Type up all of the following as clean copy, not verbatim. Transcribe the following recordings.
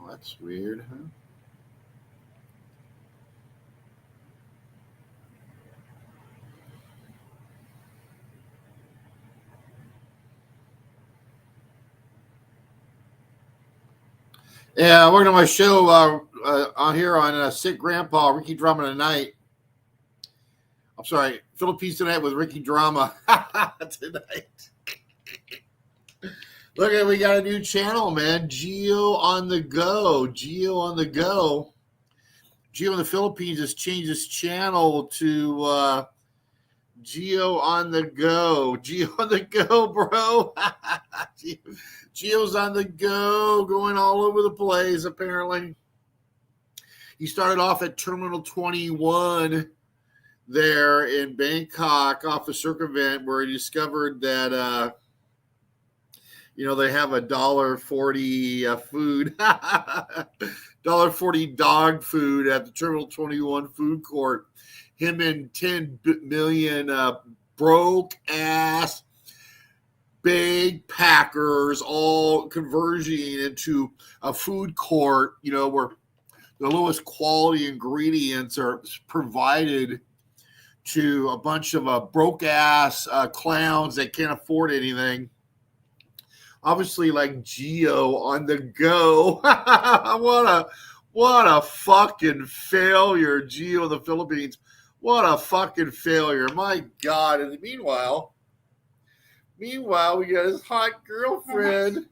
That's weird, huh? Yeah, welcome to my show on here on Sick Grandpa, Ricky Drama Tonight. I'm sorry, Philippines Tonight with Ricky Drama tonight. Look at, we got a new channel, man. Geo on the go. Geo on the go. Geo in the Philippines has changed his channel to Geo on the go. Geo on the go, bro. Geo's on the go, going all over the place, apparently. He started off at Terminal 21 there in Bangkok off the Circumvent, where he discovered that they have $1.40 food, $1.40 dog food at the Terminal 21 food court. Him and 10 million broke ass big packers all converging into a food court, where the lowest quality ingredients are provided to a bunch of broke ass clowns that can't afford anything. Obviously, like Geo on the go. What a fucking failure, Geo in the Philippines. What a fucking failure. My God. And meanwhile, we got his hot girlfriend.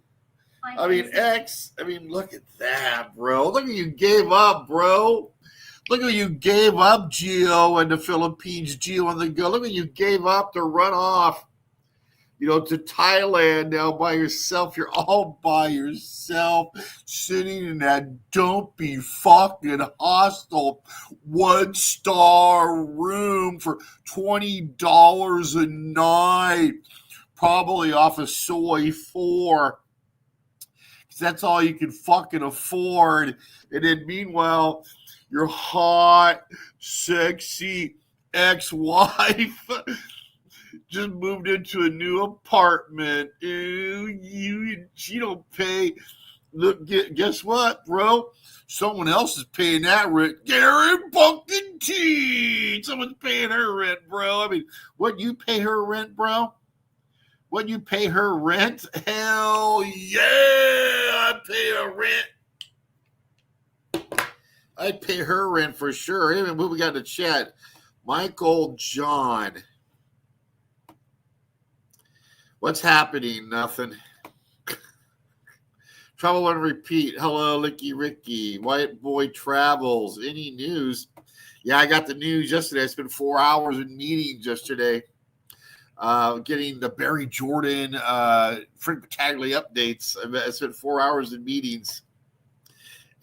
Look at that, bro. Look at you gave up, bro. Look at you gave up, Geo in the Philippines, Geo on the go. Look at you gave up to run off, to Thailand now by yourself. You're all by yourself, sitting in that dumpy fucking hostel 1-star room for $20 a night, probably off of Soy 4. That's all you can fucking afford. And then meanwhile, your hot, sexy ex-wife just moved into a new apartment. She don't pay. Look, guess what, bro? Someone else is paying that rent. Gary fucking T. Someone's paying her rent, bro. What, you pay her rent, bro? What, you pay her rent? Hell yeah, I pay her rent. I pay her rent for sure. Even what we got in the chat, Michael John. What's happening? Nothing. Trouble and repeat. Hello, Licky Ricky. White Boy Travels. Any news? Yeah, I got the news yesterday. I spent 4 hours in meetings yesterday. Getting the Barry Jordan, Frank Battaglia updates. I spent 4 hours in meetings,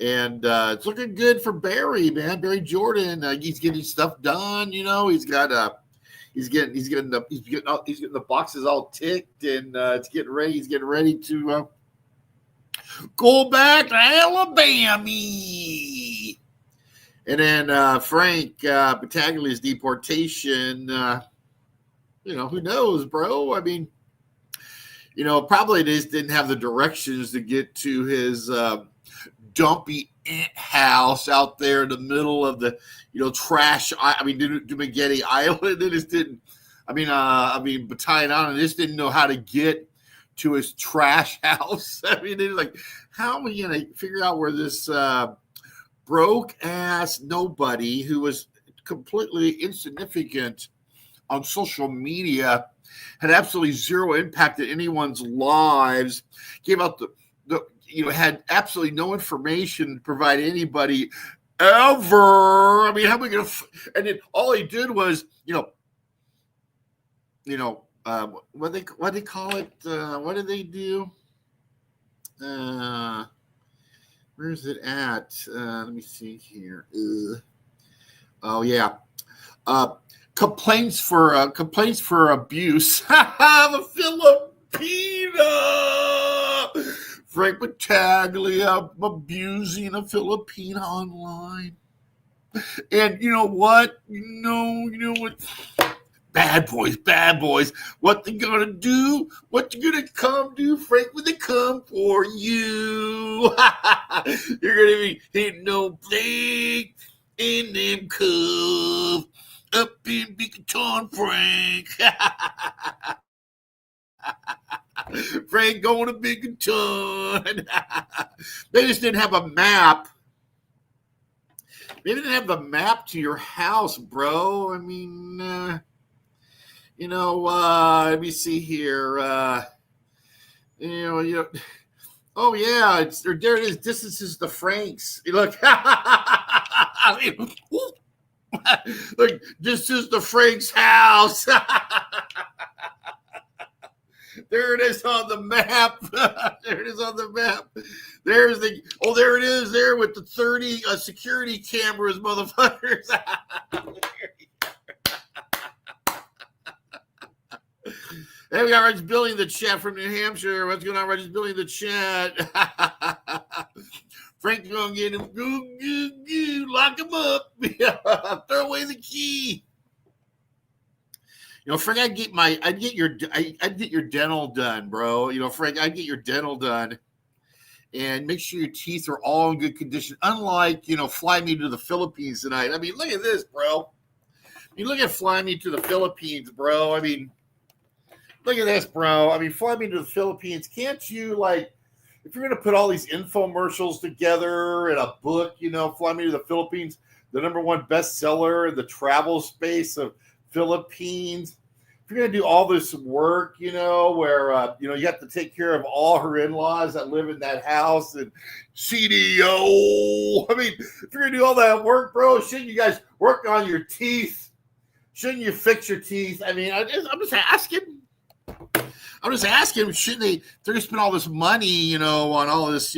and it's looking good for Barry, man. Barry Jordan, he's getting stuff done. He's got he's getting the boxes all ticked, and it's getting ready. He's getting ready to go back to Alabama. And then Frank Battaglia's deportation. Who knows, bro? Probably just didn't have the directions to get to his dumpy ant house out there in the middle of the, trash. Dumagetti Island. They just didn't. Battalion Island. They just didn't know how to get to his trash house. They're like, how am I going to figure out where this broke ass nobody who was completely insignificant on social media, had absolutely zero impact in anyone's lives, gave out had absolutely no information to provide anybody ever. How are we going to? And then all he did was, what they call it? What did they do? Where's it at? Let me see here. Oh yeah. Complaints for abuse. The Filipina. Frank Battaglia abusing a Filipina online. And you know what? You know what? Bad boys, bad boys. What they gonna do? What you gonna come do, Frank, when they come for you? You're gonna be hitting no blade in them cubs up in Beaconton, Frank. Frank going to Beaconton. They just didn't have a map. They didn't have the map to your house, bro. I mean, let me see here. Oh yeah, there it is. Distances to Frank's. Look, I mean, look, this is the Frank's house. There it is on the map. There it is on the map. There it is there with the 30 security cameras, motherfuckers. Hey, we got Regis Billy in the chat from New Hampshire. What's going on, Regis Billy in the chat? Frank's gonna get him. Lock him up. Throw away the key. Frank, I'd get your dental done, bro. Frank, I'd get your dental done and make sure your teeth are all in good condition. Unlike, fly me to the Philippines tonight. I mean, look at this, bro. Look at fly me to the Philippines, bro. I mean, look at this, bro. I mean, fly me to the Philippines. Can't you, if you're going to put all these infomercials together in a book, fly me to the Philippines, the #1 bestseller in the travel space of Philippines. If you're going to do all this work, where, you have to take care of all her in-laws that live in that house and CDO. I mean, if you're going to do all that work, bro, shouldn't you guys work on your teeth? Shouldn't you fix your teeth? I mean, I'm just asking. Shouldn't they? They're going to spend all this money, on all this,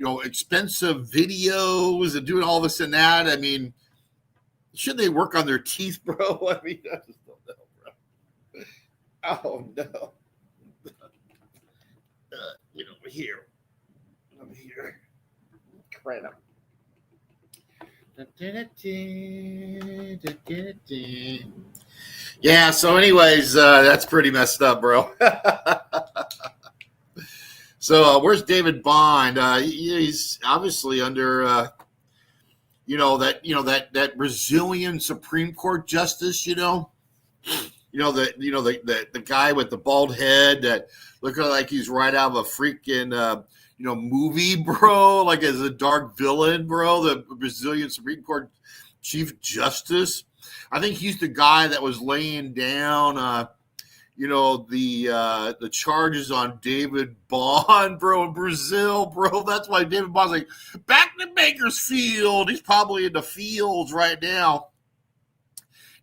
expensive videos and doing all this and that. I mean, should they work on their teeth, bro? I mean, I just don't know, bro. Oh, no. Over here. Crap. Yeah, so anyways, that's pretty messed up, bro. So where's David Bond? He's obviously under... that Brazilian Supreme Court justice, the guy with the bald head that looked like he's right out of a freaking movie, bro, like as a dark villain, bro, the Brazilian Supreme Court Chief Justice. I think he's the guy that was laying down the charges on David Bond, bro, in Brazil, bro. That's why David Bond's like, back to Bakersfield. He's probably in the fields right now.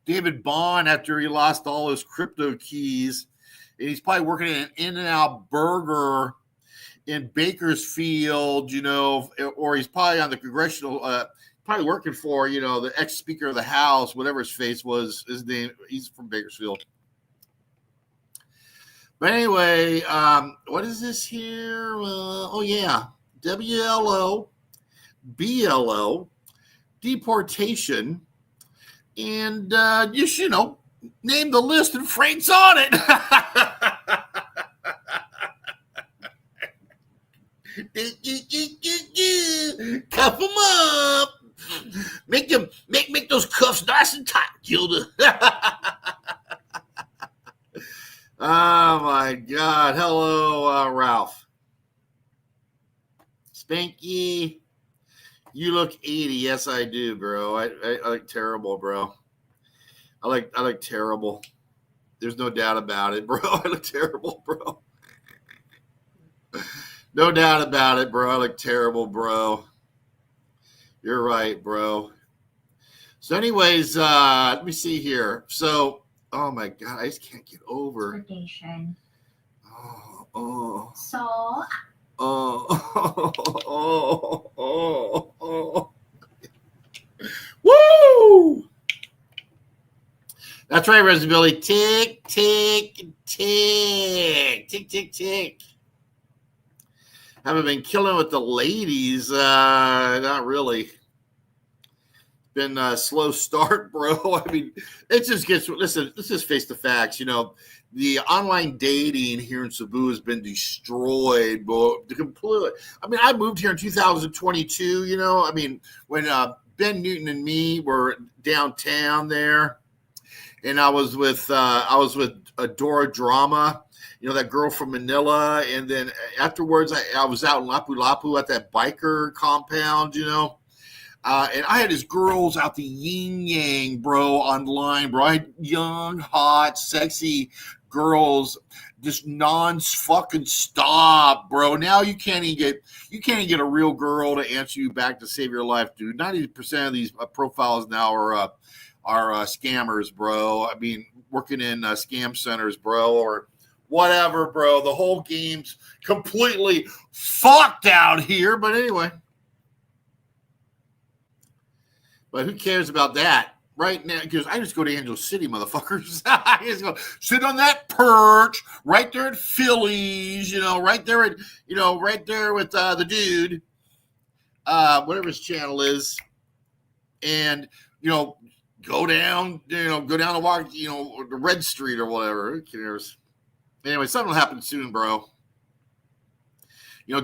David Bond, after he lost all his crypto keys, and he's probably working at an In-N-Out Burger in Bakersfield, or he's probably on the congressional, probably working for, the ex-Speaker of the House, whatever his face was, his name. He's from Bakersfield. But anyway, what is this here? WLO, BLO, deportation, and name the list and Frank's on it. Cuff them up. Make those cuffs nice and tight, Gilda. Oh my God! Hello, Ralph. Spanky, you look 80. Yes, I do, bro. I look terrible, bro. I look terrible. There's no doubt about it, bro. I look terrible, bro. No doubt about it, bro. I look terrible, bro. You're right, bro. So, anyways, let me see here. So. Oh my God, I just can't get over. Woo! That's right, Rosability. Tick, tick, tick. Tick, tick, tick. Haven't been killing with the ladies. Not really. been a slow start, bro. I mean, it just gets. Listen, let's just face the facts. The online dating here in Cebu has been destroyed, bro. Completely. I mean, I moved here in 2022. I mean, when Ben Newton and me were downtown there, and I was with Adora Drama, that girl from Manila, and then afterwards I was out in Lapu-Lapu at that biker compound, and I had these girls out the yin yang, bro, online, bro. I had young, hot, sexy girls, just fucking stop, bro. Now you can't even get a real girl to answer you back to save your life, dude. 90% of these profiles now are scammers, bro. I mean, working in scam centers, bro, or whatever, bro. The whole game's completely fucked out here. But anyway. But who cares about that right now? Because I just go to Angel City, motherfuckers. I just go sit on that perch right there at Phillies, right there with the dude, whatever his channel is, and go down the walk, the Red Street or whatever. Who cares? Anyway, something will happen soon, bro.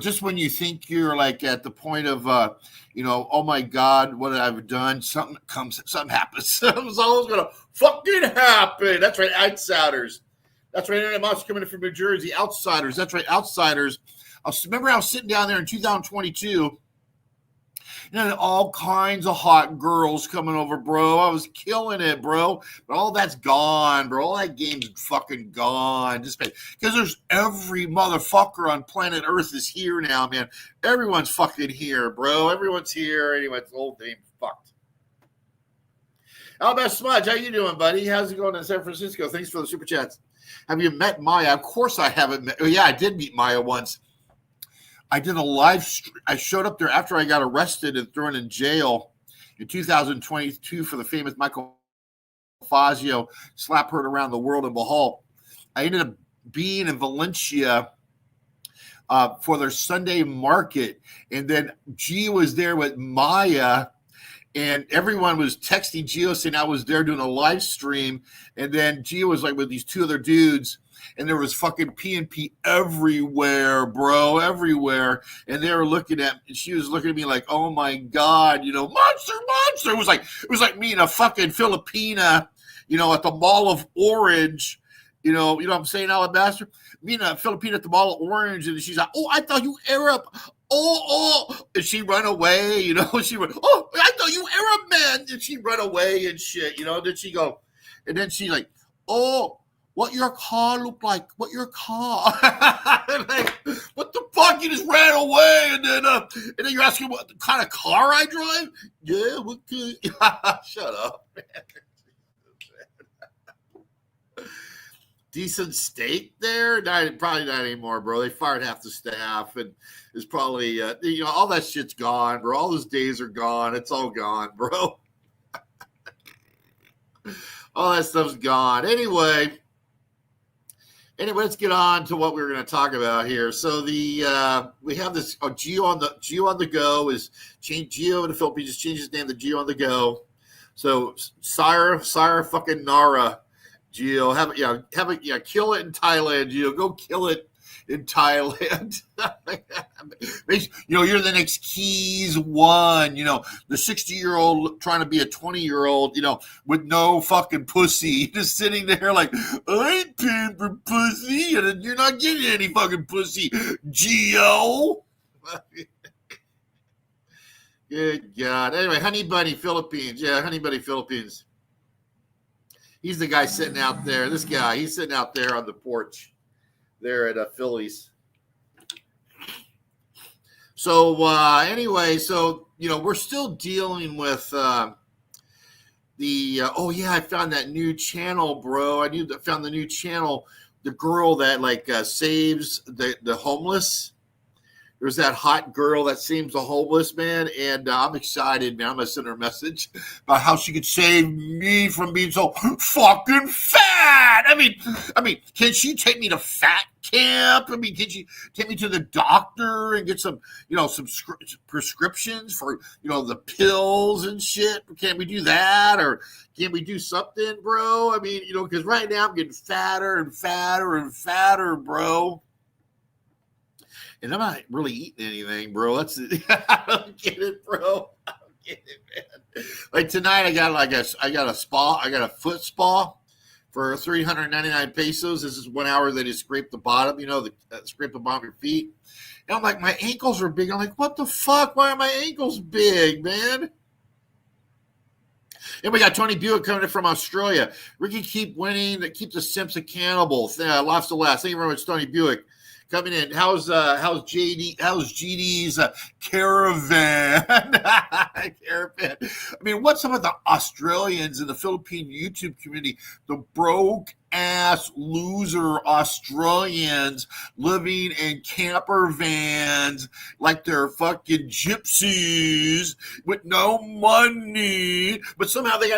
Just when you think you're like at the point of, oh my God, what have I done? Something happens. Something's always going to fucking happen. That's right, outsiders. That's right, Internet Monster coming in from New Jersey. Outsiders. That's right, outsiders. Remember I was sitting down there in 2022. All kinds of hot girls coming over, bro. I was killing it, bro. But all that's gone, bro. All that game's fucking gone. Just because there's every motherfucker on planet Earth is here now, man. Everyone's fucking here, bro. Everyone's here. Anyway, it's the whole thing fucked. Alabama Smudge, how you doing, buddy? How's it going in San Francisco? Thanks for the super chats. Have you met Maya? Of course I haven't met. Oh, yeah, I did meet Maya once. I did a live stream. I showed up there after I got arrested and thrown in jail in 2022 for the famous Michael Fazio slap heard around the world in Bohol. I ended up being in Valencia for their Sunday market. And then G was there with Maya, and everyone was texting Gio saying I was there doing a live stream. And then Gio was like with these two other dudes. And there was fucking P&P everywhere, bro, everywhere. And they were looking at, and she was looking at me like, "Oh my God, monster." It was like me and a fucking Filipina, at the Mall of Orange. You know what I'm saying, Alabaster? Me and a Filipina at the Mall of Orange, and she's like, "Oh, I thought you Arab." Oh, and she run away, she went, "Oh, I thought you Arab man," and she run away and shit, then she go, and then she like, "Oh, what your car look like? What your car?" Like, what the fuck? You just ran away, and then you're asking what kind of car I drive? Yeah, what good? Shut up, man. Decent steak there? Probably not anymore, bro. They fired half the staff, and it's probably all that shit's gone, bro. All those days are gone. It's all gone, bro. All that stuff's gone. Anyway, let's get on to what we were going to talk about here. So we have this Geo on the Go is changed. Geo in the Philippines just changed his name to Geo on the Go. So Sire fucking Nara, Geo, kill it in Thailand, Geo. Go kill it in Thailand. You're the next Keys One. The 60-year-old trying to be a 20-year-old. With no fucking pussy, just sitting there like, I ain't paying for pussy, and you're not getting any fucking pussy, Geo. Good God. Anyway, Honey Bunny Philippines. Yeah, Honey Bunny Philippines. He's the guy sitting out there. This guy, he's sitting out there on the porch there at Phillies. So anyway, we're still dealing with I found that new channel, bro. I found the new channel, the girl that saves the homeless. There's that hot girl that seems a homeless, man, and I'm excited, man. I'm gonna send her a message about how she could save me from being so fucking fat. I mean, can she take me to fat camp? I mean, can she take me to the doctor and get some, some prescriptions for, the pills and shit? Can we do that, or can we do something, bro? I mean, because right now I'm getting fatter and fatter and fatter, bro. And I'm not really eating anything, bro. I don't get it, bro. I don't get it, man. Like tonight, I got a foot spa for 399 pesos. This is 1 hour that you scrape the bottom, scrape the bottom of your feet. And I'm like, my ankles are big. I'm like, what the fuck? Why are my ankles big, man? And we got Tony Buick coming in from Australia. Ricky, keep winning. Keep the Simps accountable. Lots to last. Thank you very much, Tony Buick. Coming in, how's GD's caravan? Caravan. I mean, what's some of the Australians in the Philippine YouTube community, the broke ass loser Australians living in camper vans like they're fucking gypsies with no money, but somehow they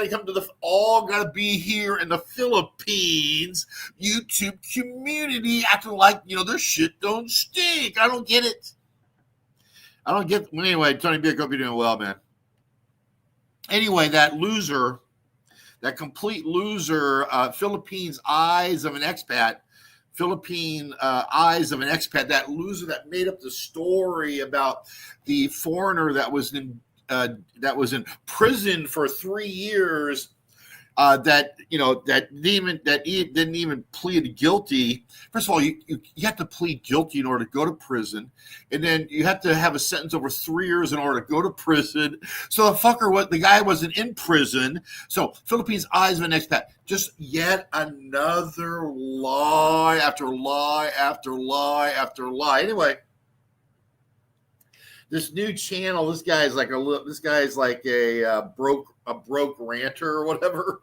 all gotta be here in the Philippines YouTube community acting like, their shit don't stink. I don't get it. Anyway, Tony B, I hope you're doing well, man. Anyway, that complete loser, Philippines eyes of an expat, that loser that made up the story about the foreigner that was in prison for 3 years, that didn't even plead guilty. First of all, you have to plead guilty in order to go to prison, and then you have to have a sentence over 3 years in order to go to prison. So the guy wasn't in prison. So Philippines eyes of an expat, just yet another lie after lie after lie after lie. Anyway, this new channel, this guy's like a broke ranter or whatever.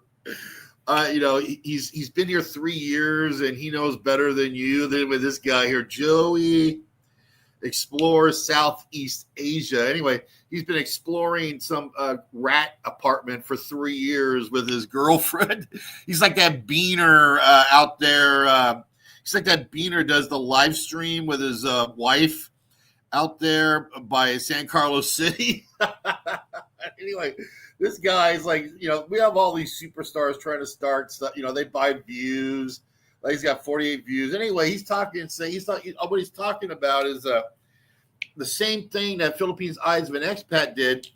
He's been here 3 years and he knows better than you. Than with this guy here, Joey explores Southeast Asia. Anyway, he's been exploring some rat apartment for 3 years with his girlfriend. He's like that beaner out there. He's like that beaner does the live stream with his wife out there by San Carlos City. Anyway, this guy's like, we have all these superstars trying to start stuff. They buy views. Like he's got 48 views. Anyway, what he's talking about is the same thing that Philippines Eyes of an Expat did,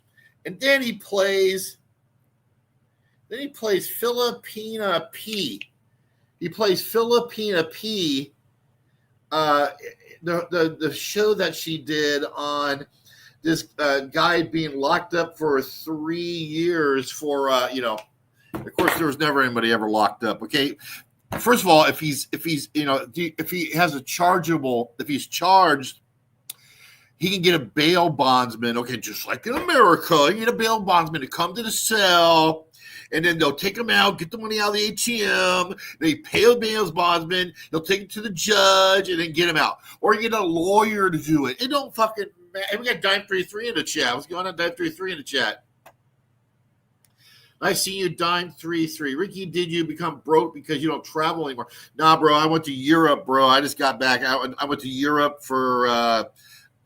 and then he plays Filipina P. He plays Filipina P. The show that she did on this guy being locked up for 3 years for of course there was never anybody ever locked up. Okay, first of all, if he's charged, he can get a bail bondsman. Okay, just like in America, you get a bail bondsman to come to the cell. And then they'll take him out, get the money out of the ATM. They pay a bail bondsman. They'll take it to the judge and then get him out. Or you get a lawyer to do it. It don't fucking matter. We got Dime33 in the chat. What's going on, Dime33 in the chat? I see you, Dime33. Ricky, did you become broke because you don't travel anymore? Nah, bro. I went to Europe, bro. I just got back. I went to Europe for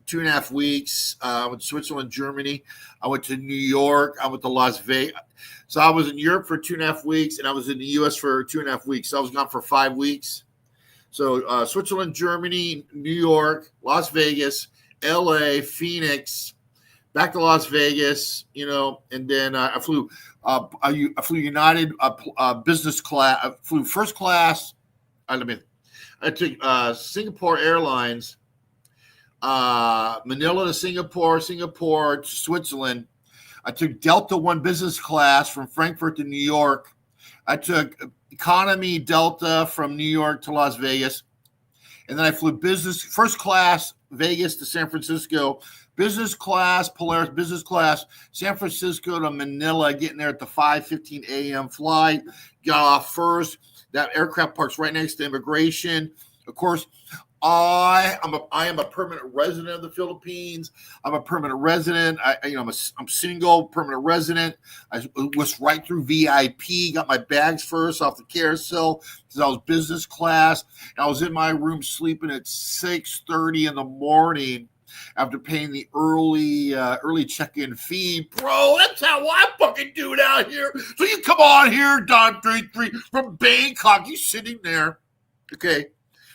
2.5 weeks. I went to Switzerland, Germany. I went to New York. I went to Las Vegas. So I was in Europe for 2.5 weeks, and I was in the U.S. for 2.5 weeks. So I was gone for 5 weeks. So Switzerland, Germany, New York, Las Vegas, L.A., Phoenix, back to Las Vegas, and then I flew United business class. I flew first class. I took Singapore Airlines, Manila to Singapore to Switzerland. I took Delta One business class from Frankfurt to New York. I took economy Delta from New York to Las Vegas. And then I flew first class, Vegas to San Francisco, business class, Polaris business class, San Francisco to Manila, getting there at the 5:15 a.m. flight. Got off first. That aircraft parks right next to immigration. Of course, I am a permanent resident of the Philippines. I'm a permanent resident. I'm single, permanent resident. I was right through VIP. Got my bags first off the carousel because I was business class. And I was in my room sleeping at 6:30 in the morning after paying the early check-in fee. Bro, that's how I fucking do it out here. So you come on here, Don 33 from Bangkok. You sitting there, okay?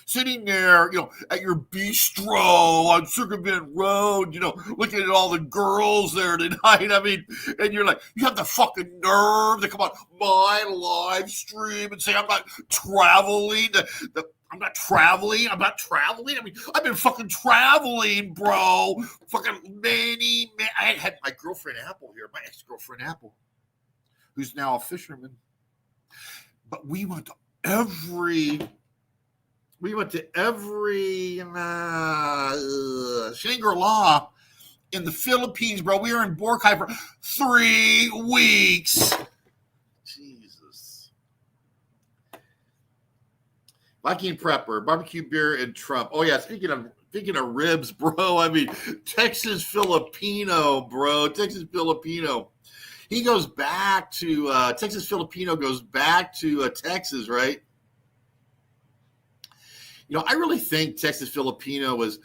Sitting there, at your bistro on Circumvent Road, looking at all the girls there tonight. I mean, and you're like, you have the fucking nerve to come on my live stream and say I'm not traveling. I'm not traveling. I mean, I've been fucking traveling, bro. Fucking I had my girlfriend Apple here, my ex-girlfriend Apple, who's now a fisherman. But we went to every Shangri-La in the Philippines, bro. We were in Boracay for 3 weeks. Jesus. Viking Prepper, barbecue beer and Trump. Oh yeah, speaking of ribs, bro. I mean, Texas Filipino, bro. Texas Filipino. He goes back to Texas Filipino goes back to Texas, right? I really think Texas Filipino was,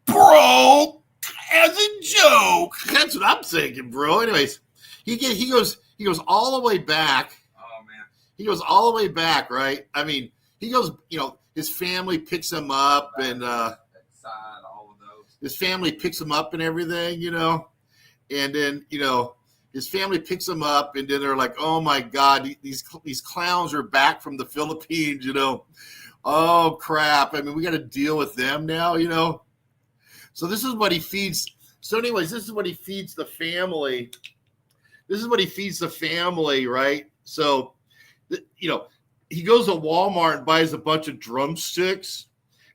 bro, as a joke. That's what I'm thinking, bro. Anyways, he goes all the way back. Oh man, he goes all the way back, right? I mean, he goes. His family picks him up, and all of those. His family picks him up and everything, and then his family picks him up, and then they're like, oh my God, these clowns are back from the Philippines, Oh crap! I mean, we got to deal with them now, So this is what he feeds. So, anyways, this is what he feeds the family. Right? So, he goes to Walmart and buys a bunch of drumsticks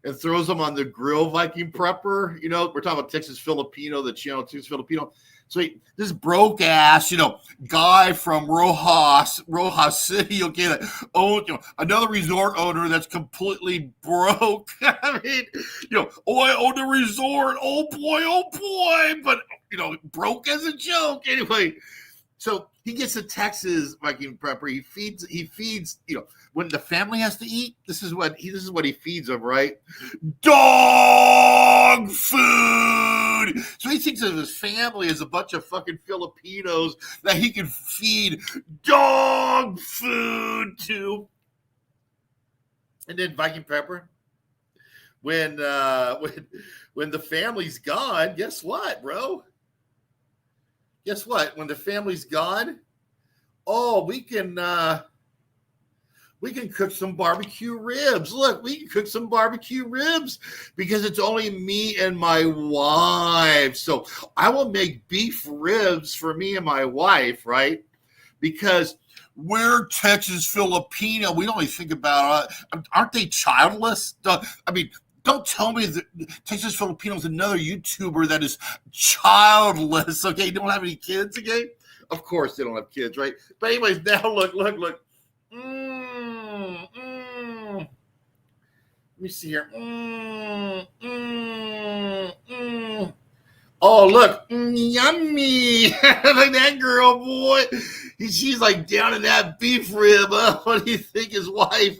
and throws them on the grill. Viking Prepper. We're talking about Texas Filipino, the channel Texas Filipino. So this broke ass, guy from Rojas City, okay, that owned, another resort owner that's completely broke. I mean, I own a resort. Oh boy, but broke as a joke. Anyway, so he gets to Texas, Viking Prepper. He feeds, when the family has to eat, this is what he feeds them, right? Dog food. So he thinks of his family as a bunch of fucking Filipinos that he can feed dog food to. And then Viking Prepper, when the family's gone, guess what, bro? Guess what? When the family's gone, we can cook some barbecue ribs. Look, we can cook some barbecue ribs because it's only me and my wife. So I will make beef ribs for me and my wife, right? Because we're Texas Filipino. We don't even think about aren't they childless? I mean, don't tell me that Texas Filipino is another YouTuber that is childless. Okay, don't have any kids. Okay, of course they don't have kids, right? But anyways, now look. Let me see here. Oh, look, yummy! Like that girl, boy. She's like down in that beef rib. What do you think, his wife?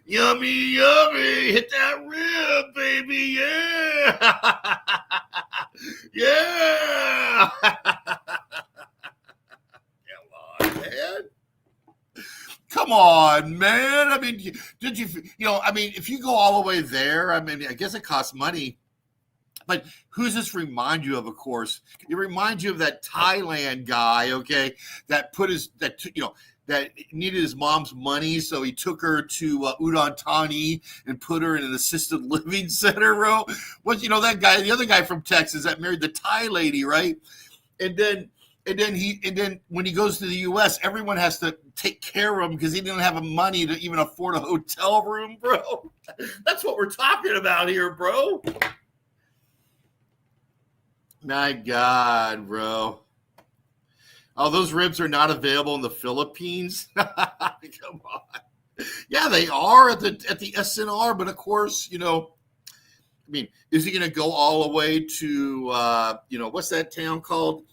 Yummy, hit that rib, baby, yeah, yeah. Come on, man. I mean, did you? I mean, if you go all the way there, I mean, I guess it costs money. But who does this remind you of? Of course, it reminds you of that Thailand guy, okay, that needed his mom's money, so he took her to Udon Thani and put her in an assisted living center, bro. That guy, the other guy from Texas that married the Thai lady, right? And then when he goes to the U.S., everyone has to take care of him because he didn't have money to even afford a hotel room, bro. That's what we're talking about here, bro. My God, bro. Oh, those ribs are not available in the Philippines? Come on. Yeah, they are at the SNR, but of course, I mean, is he going to go all the way to what's that town called?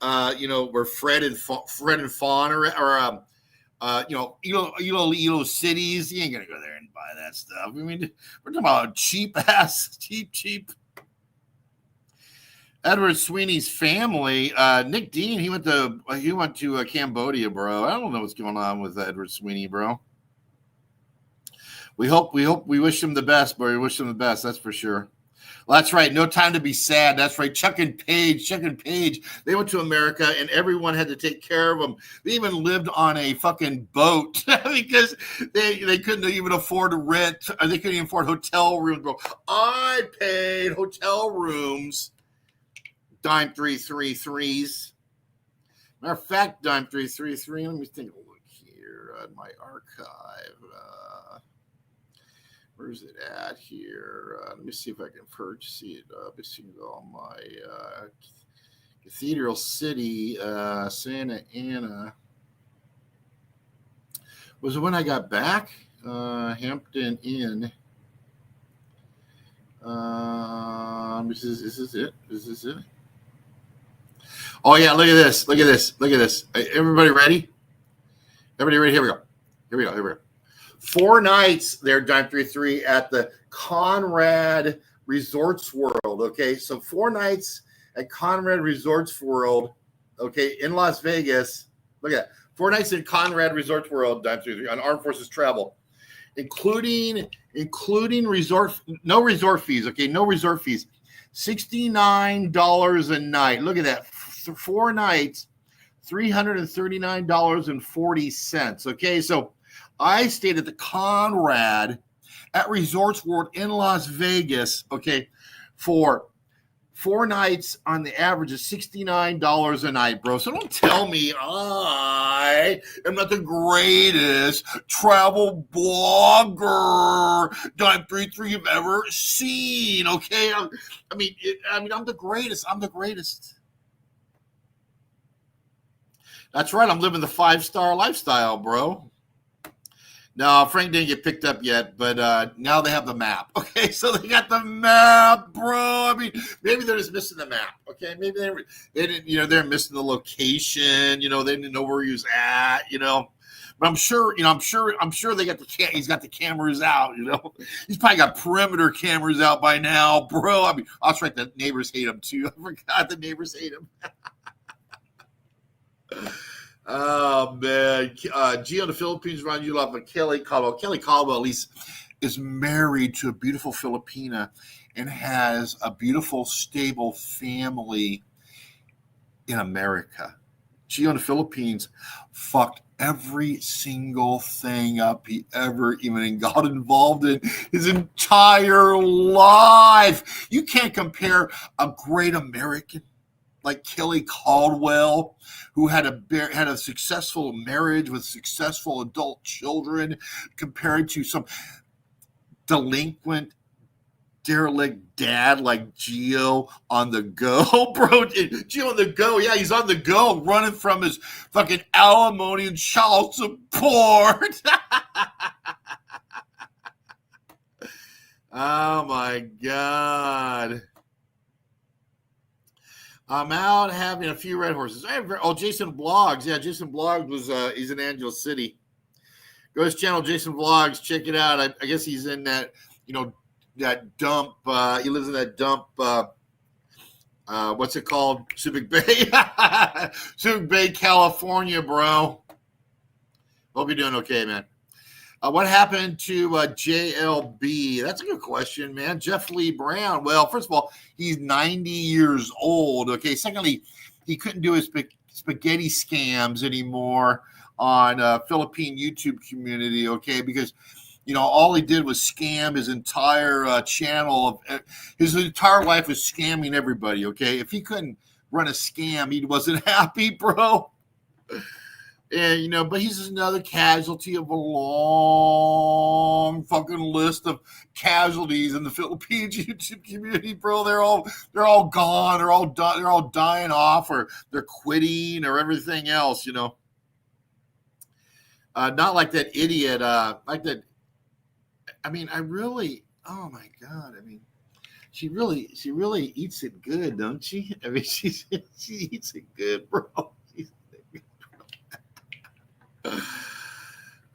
Where Fred and Fawn are, cities. You ain't gonna go there and buy that stuff. I mean, we're talking about cheap. Edward Sweeney's family. Nick Dean. He went to Cambodia, bro. I don't know what's going on with Edward Sweeney, bro. We wish him the best, bro. We wish him the best. That's for sure. Well, that's right. No Time to Be Sad. That's right. Chuck and Paige. They went to America, and everyone had to take care of them. They even lived on a fucking boat because they couldn't even afford rent. Or they couldn't even afford hotel rooms, bro. I paid hotel rooms. Dime 333s. Matter of fact, Dime 333. Let me take a look here at my archive. Where's it at here? Let me see if I can see it up. It's on my Cathedral City, Santa Ana. Was it when I got back? Hampton Inn. Is this it? Is this it? Oh yeah, look at this. Everybody ready? Everybody ready? Here we go. 4 nights there, Dime 33 at the Conrad Resorts World. Okay, so 4 nights at Conrad Resorts World. Okay, in Las Vegas. Look at that. 4 nights in Conrad Resorts World, Dime 33 on Armed Forces Travel, including no resort fees. Okay, no resort fees. $69 a night. Look at that. 4 nights, $339.40. Okay, so I stayed at the Conrad at Resorts World in Las Vegas, okay, for 4 nights on the average of $69 a night, bro. So don't tell me I am not the greatest travel blogger Dime 33 you've ever seen, okay? I'm the greatest. I'm the greatest. That's right. I'm living the 5-star lifestyle, bro. No, Frank didn't get picked up yet, but now they have the map. Okay, so they got the map, bro. I mean, maybe they're just missing the map. Okay, maybe they didn't. They're missing the location. They didn't know where he was at. But I'm sure they got he's got the cameras out. He's probably got perimeter cameras out by now, bro. I mean, that's right. The neighbors hate him too. I forgot the neighbors hate him. Oh man, Gio in the Philippines, Ron, you love Kelly Caldwell. Kelly Caldwell, at least, is married to a beautiful Filipina and has a beautiful, stable family in America. Gio in the Philippines fucked every single thing up he ever even got involved in his entire life. You can't compare a great American like Kelly Caldwell, who had a successful marriage with successful adult children, compared to some delinquent, derelict dad like Gio on the go, bro. Gio on the go, yeah, he's on the go, running from his fucking alimony and child support. Oh my God. I'm out having a few red horses. Jason Vlogs. Yeah, Jason Vlogs he's in Angelo City. Go to his channel, Jason Vlogs. Check it out. I guess he's in that, that dump. He lives in that dump. What's it called? Subic Bay. Subic Bay, California, bro. Hope you're doing okay, man. What happened to JLB? That's a good question, man. Jeff Lee Brown. Well, first of all, he's 90 years old. Okay. Secondly, he couldn't do his spaghetti scams anymore on Philippine YouTube community. Okay, because all he did was scam his entire channel. His entire life was scamming everybody. Okay, if he couldn't run a scam, he wasn't happy, bro. And, but he's just another casualty of a long fucking list of casualties in the Philippines YouTube community, bro. They're all gone. They're all done. They're all dying off, or they're quitting, or everything else, Not like that idiot. Like that. I mean, I really. Oh my God. I mean, she really eats it good, don't she? I mean, she eats it good, bro.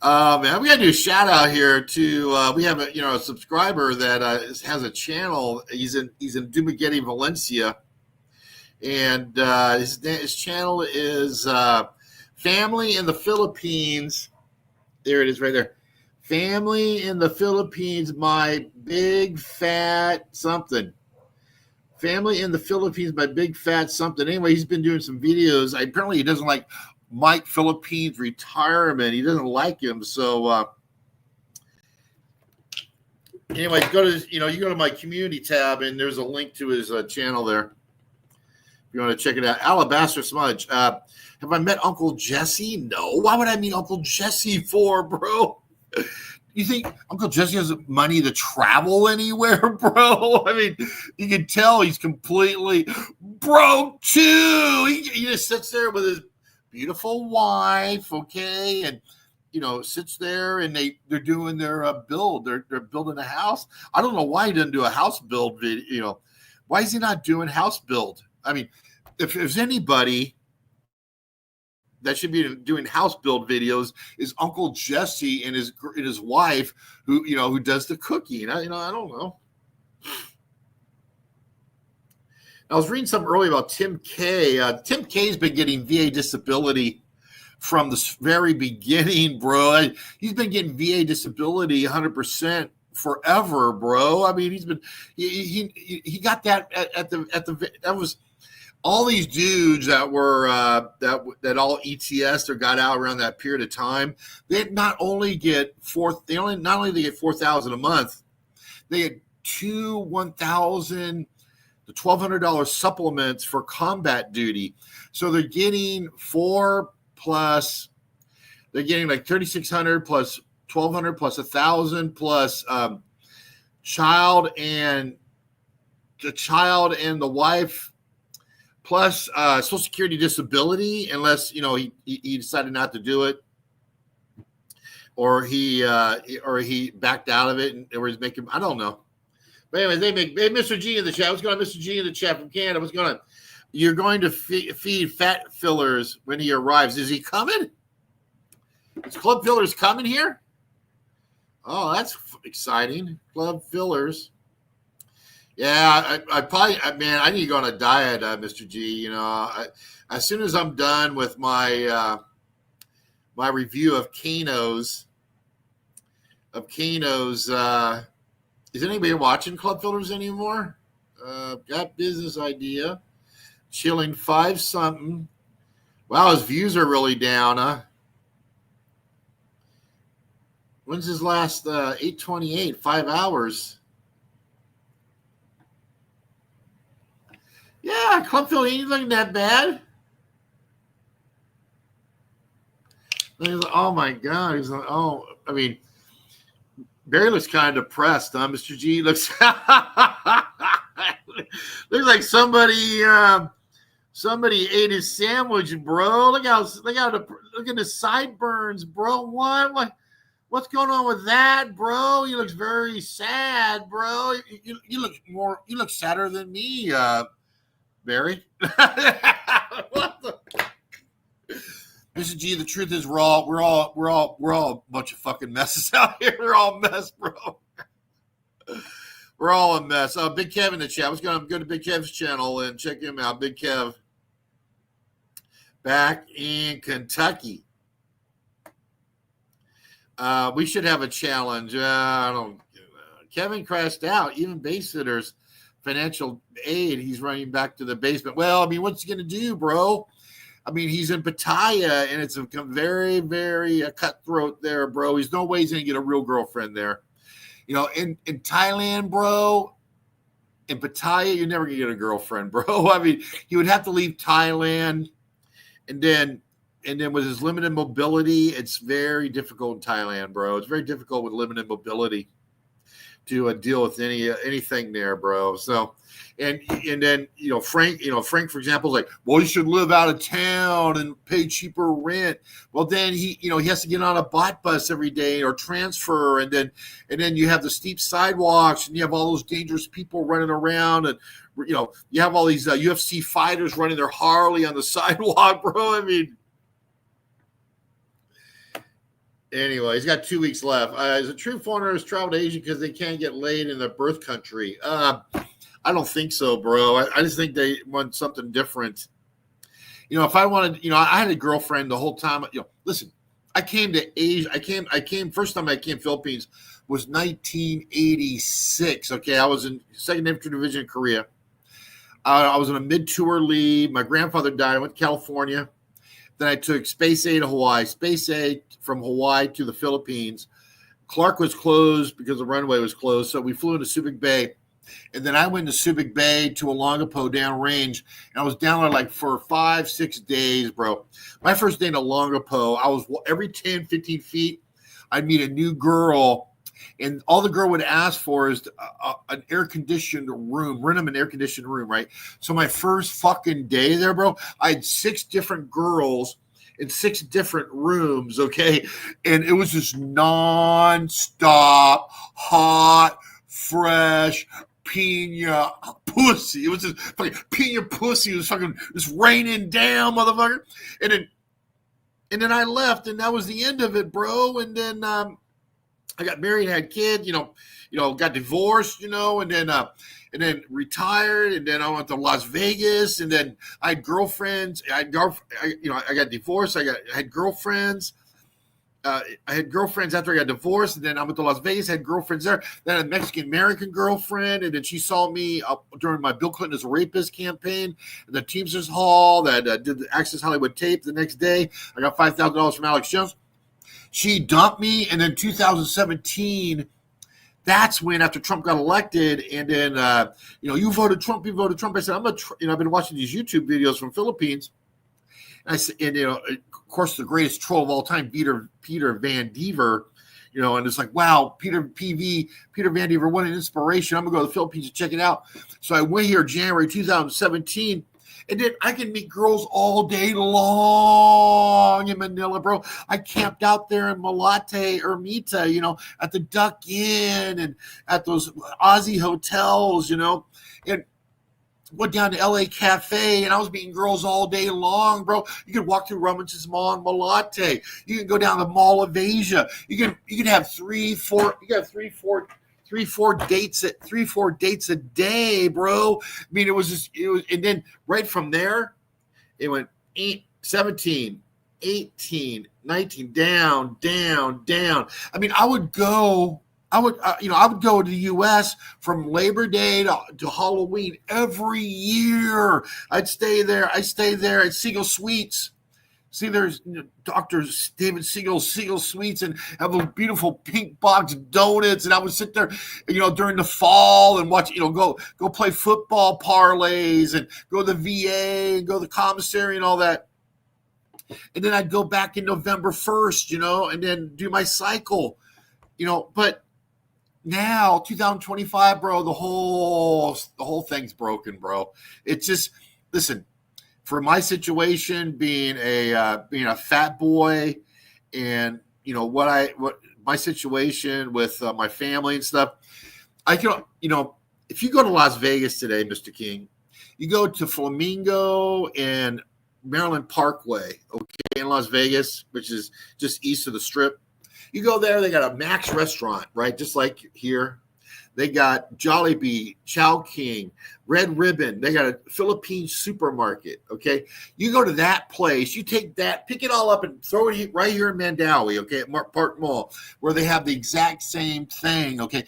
Man, we gotta do a shout out here to we have a subscriber that has a channel. He's in Dumaguete, Valencia, and his channel is Family in the Philippines. There it is, right there. Family in the Philippines, my big fat something. Family in the Philippines, my big fat something. Anyway, he's been doing some videos. Apparently, he doesn't like Mike Philippines retirement. He doesn't like him. So anyway, you go to my community tab, and there's a link to his channel there. If you want to check it out. Alabaster Smudge. Have I met Uncle Jesse? No. Why would I meet Uncle Jesse for, bro? You think Uncle Jesse has money to travel anywhere, bro? I mean, you can tell he's completely broke too. He just sits there with his beautiful wife, okay, and sits there and they're doing their build. They're building a house. I don't know why he doesn't do a house build video. Why is he not doing house build? I mean, if there's anybody that should be doing house build videos, is Uncle Jesse and his wife, who does the cooking. I don't know. I was reading something earlier about Tim K. Tim K's been getting VA disability from the very beginning, bro. He's been getting VA disability 100% forever, bro. I mean, he got that that was all these dudes that were that all ETS or got out around that period of time. They not only get they get 4,000 a month, they get two 1,000 to $1,200 supplements for combat duty. So they're getting 4 plus. They're getting like 3,600 plus 1,200 plus 1,000 plus child and the wife. Plus Social Security disability, unless he decided not to do it, or he backed out of it, or he's making, I don't know. But anyway, Mr. G in the chat. What's going on, Mr. G in the chat from Canada? What's going on? You're going to feed fat fillers when he arrives. Is he coming? Is Club Fillers coming here? Oh, that's exciting. Club Fillers. Yeah, I probably, man, I need to go on a diet, Mr. G. As soon as I'm done with my my review of Kano's, is anybody watching Club Fillers anymore? Got business idea. Chilling 5 something. Wow, his views are really down, huh? When's his last 8:28? 5 hours. Yeah, Club Phil ain't looking that bad. Oh my God! He's like, I mean, Barry looks kind of depressed, huh? Mr. G looks looks like somebody ate his sandwich, bro. Look at the sideburns, bro. What's going on with that, bro? He looks very sad, bro. You look sadder than me, Barry. What the? Mr. G, the truth is we're all a bunch of fucking messes out here. We're all a mess, bro. We're all a mess. Big Kev in the chat. I was going to go to Big Kev's channel and check him out. Big Kev back in Kentucky. We should have a challenge. Kevin crashed out. Even babysitters, financial aid. He's running back to the basement. Well, I mean, what's he gonna do, bro? I mean, he's in Pattaya, and it's very, very cutthroat there, bro. There's no way he's gonna get a real girlfriend there. In Thailand, bro. In Pattaya, you're never gonna get a girlfriend, bro. I mean, he would have to leave Thailand, and then with his limited mobility, it's very difficult in Thailand, bro. It's very difficult with limited mobility deal with anything there, bro. So, and then Frank, for example, is like, well, you should live out of town and pay cheaper rent. Well, then he has to get on a bot bus every day or transfer, and then you have the steep sidewalks, and you have all those dangerous people running around, and you have all these UFC fighters running their Harley on the sidewalk, bro. I mean. Anyway, he's got 2 weeks left. Is it true foreigners travel to Asia because they can't get laid in their birth country? I don't think so, bro. I just think they want something different. If I wanted, I had a girlfriend the whole time. Listen, I came to Asia. First time I came to Philippines was 1986. Okay, I was in Second Infantry Division in Korea. I was on a mid-tour leave. My grandfather died. I went to California. Then I took Space A to Hawaii. Space A from Hawaii to the Philippines. Clark was closed because the runway was closed, so we flew into Subic Bay. And then I went to Subic Bay to Olongapo downrange, and I was down there like for 5-6 days, bro. My first day in Olongapo, I was every 10, 15 feet, I'd meet a new girl, and all the girl would ask for is an air-conditioned room, rent them an air-conditioned room, right? So my first fucking day there, bro, I had 6 different girls in 6 different rooms, okay? And it was just non-stop, hot, fresh, pina pussy. It was just fucking pina pussy. It was fucking just raining down, motherfucker. And then I left, and that was the end of it, bro. And then I got married, had kids, got divorced, and then retired, and then I went to Las Vegas, and then I had girlfriends. I got divorced. I had girlfriends. I had girlfriends after I got divorced, and then I went to Las Vegas, had girlfriends there. Then I had a Mexican-American girlfriend, and then she saw me during my Bill Clinton as a rapist campaign at the Teamsters Hall that did the Access Hollywood tape the next day. I got $5,000 from Alex Jones. She dumped me, and then 2017, that's when after Trump got elected, and then you voted Trump. I said, I've been watching these YouTube videos from Philippines. And I said, of course, the greatest troll of all time, Peter Van Dever, and it's like, wow, Peter Van Dever, what an inspiration. I'm gonna go to the Philippines and check it out. So I went here January 2017. And then I can meet girls all day long in Manila, bro. I camped out there in Malate, Ermita, at the Duck Inn and at those Aussie hotels, and went down to LA Cafe, and I was meeting girls all day long, bro. You could walk through Robinson's Mall in Malate. You can go down the Mall of Asia. You can have 3-4 dates at 3-4 dates a day, bro. I mean, it was, and then right from there, it went 17, 18, 19, down. I mean, I would go to the U.S. from Labor Day to Halloween every year. I'd stay there at Siegel Suites. See, there's Dr. David Siegel Sweets, and have those beautiful pink box donuts. And I would sit there, during the fall and watch, go play football parlays and go to the VA and go to the commissary and all that. And then I'd go back in November 1st, and then do my cycle, But now, 2025, bro, the whole thing's broken, bro. It's just, listen. For my situation, being a fat boy, and what my situation with my family and stuff, I can if you go to Las Vegas today, Mr. King, you go to Flamingo and Maryland Parkway, okay, in Las Vegas, which is just east of the Strip. You go there, they got a Max restaurant, right, just like here. They got Jollibee, Chowking, Red Ribbon. They got a Philippine supermarket, okay? You go to that place. You take that, pick it all up and throw it right here in Mandawi, okay, at Park Mall, where they have the exact same thing, okay?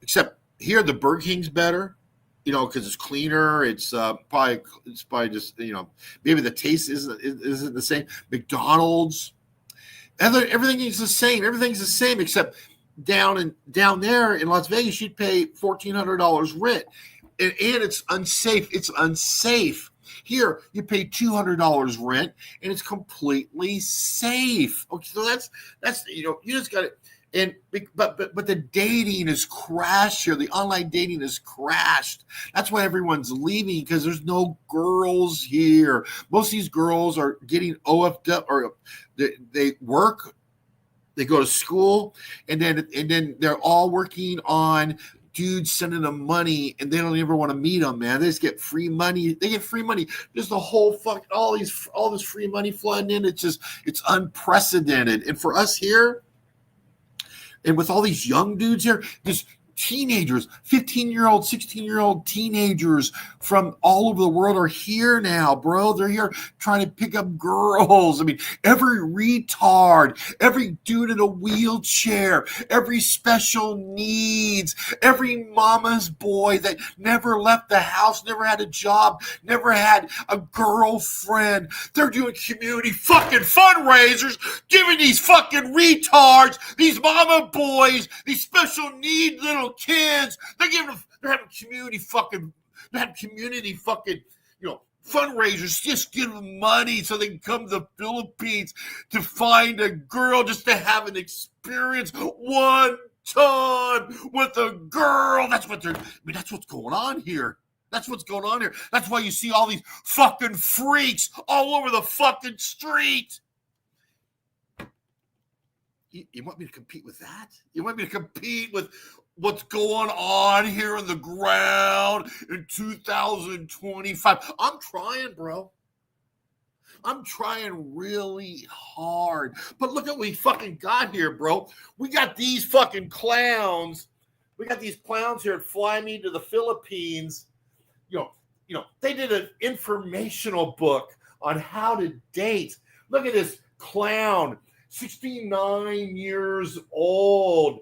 Except here the Burger King's better, because it's cleaner. It's probably just, maybe the taste isn't the same. McDonald's, everything is the same. Everything's the same except down there in Las Vegas, you'd pay $1,400 rent, and it's unsafe. It's unsafe. Here, you pay $200 rent, and it's completely safe. Okay, so that's you just got to. And but the dating has crashed here. The online dating has crashed. That's why everyone's leaving, because there's no girls here. Most of these girls are getting OFW, or they work, they go to school, and then they're all working on dudes sending them money, and they don't ever want to meet them, man. They just get free money. They get free money. There's the whole all this free money flooding in. It's unprecedented. And for us here, and with all these young dudes here, just teenagers, 15-year-old, 16-year-old teenagers from all over the world are here now, bro. They're here trying to pick up girls. I mean, every retard, every dude in a wheelchair, every special needs, every mama's boy that never left the house, never had a job, never had a girlfriend. They're doing community fucking fundraisers, giving these fucking retards, these mama boys, these special need little kids. They're having community fucking, fundraisers. Just give them money so they can come to the Philippines to find a girl, just to have an experience one time with a girl. That's what's going on here. That's what's going on here. That's why you see all these fucking freaks all over the fucking street. You want me to compete with that? You want me to compete with what's going on here on the ground in 2025? I'm trying, bro. I'm trying really hard. But look at what we fucking got here, bro. We got these fucking clowns. We got these clowns here at Fly Me to the Philippines. They did an informational book on how to date. Look at this clown. 69 years old.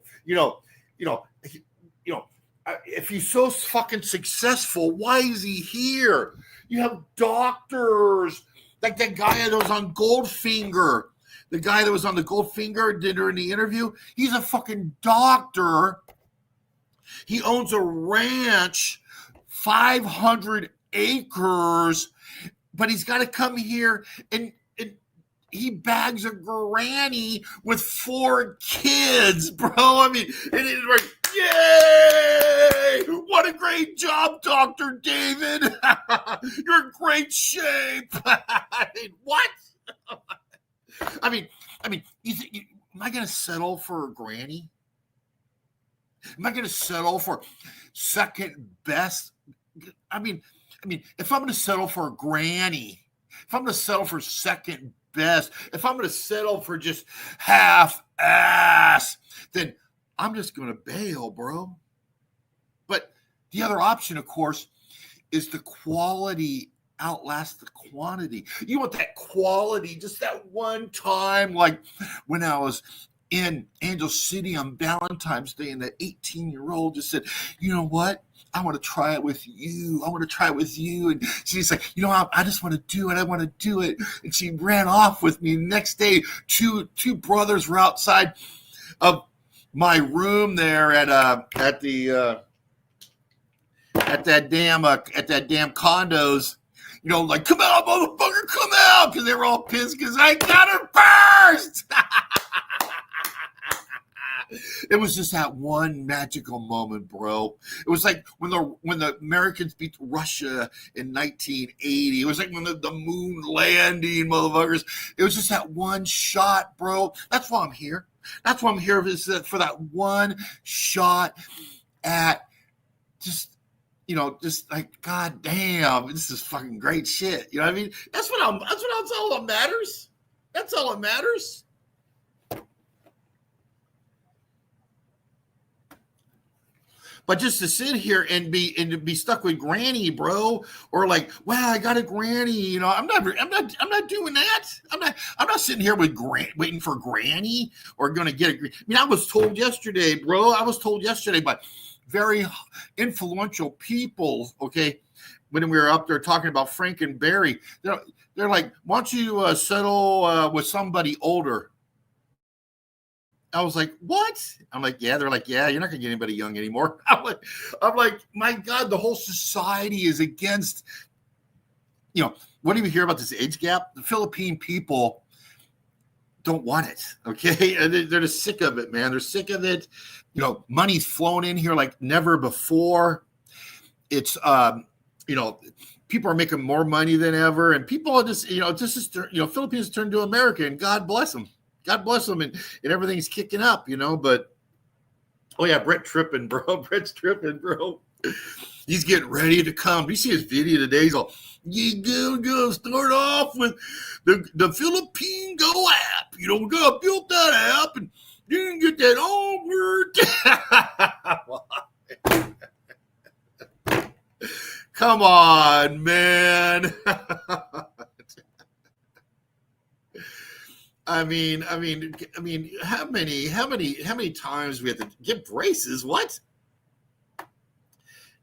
If he's so fucking successful, why is he here? You have doctors like that guy that was on Goldfinger. The guy that was on the Goldfinger during the interview, he's a fucking doctor. He owns a ranch, 500 acres, but he's got to come here and he bags a granny with 4 kids, bro. I mean, and it's like, yay! What a great job, Dr. David. You're in great shape. What? I mean, am I going to settle for a granny? Am I going to settle for second best? I mean, if I'm going to settle for a granny, if I'm going to settle for second best, if I'm going to settle for just half ass, then I'm just going to bail, bro. But the other option, of course, is the quality outlasts the quantity. You want that quality, just that one time, like when I was in Angel City on Valentine's Day, and that 18-year-old just said, you know what? I want to try it with you. I want to try it with you. And she's like, I just want to do it. I want to do it. And she ran off with me. Next day, two brothers were outside of my room there at that damn condos. Like, come out, motherfucker, come out, because they were all pissed because I got her first. It was just that one magical moment, bro. It was like when the Americans beat Russia in 1980. It was like when the moon landing, motherfuckers. It was just that one shot, bro. That's why I'm here. That's why I'm here, is for that one shot at just like, God damn, this is fucking great shit. You know what I mean? That's all that matters. That's all that matters. But just to sit here and be stuck with granny, bro, or like, wow, I got a granny. I'm not doing that. I'm not sitting here with waiting for granny or going to get a. I was told yesterday, bro. I was told yesterday by very influential people. Okay, when we were up there talking about Frank and Barry, they're like, why don't you settle with somebody older? I was like, what? I'm like, yeah. They're like, yeah, you're not going to get anybody young anymore. I'm like, my God, the whole society is against, what do you hear about this age gap? The Philippine people don't want it. Okay. And they're just sick of it, man. They're sick of it. You know, money's flowing in here like never before. It's, people are making more money than ever. And people are just, Philippines turned to America, and God bless them. God bless them. And everything's kicking up, but oh yeah, Brett's tripping, bro. He's getting ready to come. You see his video today? He's all, you gonna start off with the Philippine Go app. We're gonna build that app, and you can get that all word. Come on, man. I mean, how many times we have to get braces? What?